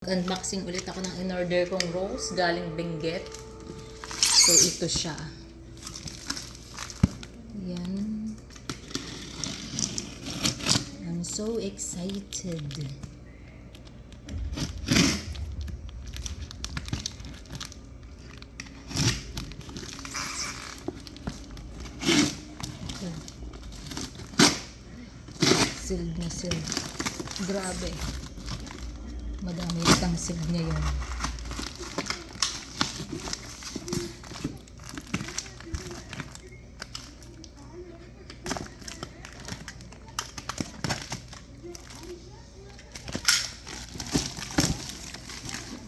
Unboxing ulit ako ng in-order kong rose galing Benguet. So ito siya. Yan. I'm so excited. Sealed na sealed. Grabe. Madami itang sealed niya yun.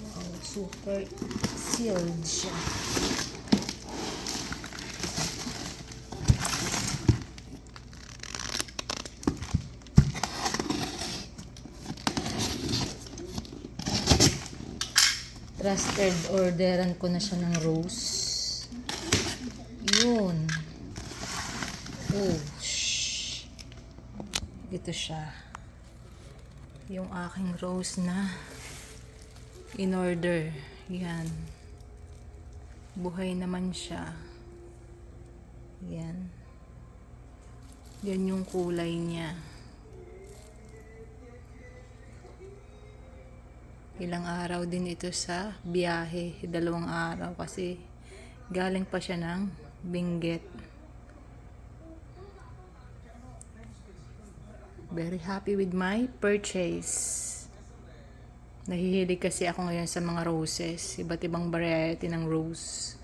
Wow, super sealed siya. Trusted orderan ko na siya ng rose. Yun. Oh, shh. Ito siya. Yung aking rose na in order. Yan. Buhay naman siya. Yan. Yan yung kulay niya. Ilang araw din ito sa biyahe, 2 araw kasi galing pa siya ng Benguet. Very happy with my purchase. Nahihilig kasi ako ngayon sa mga roses, iba't ibang variety ng rose.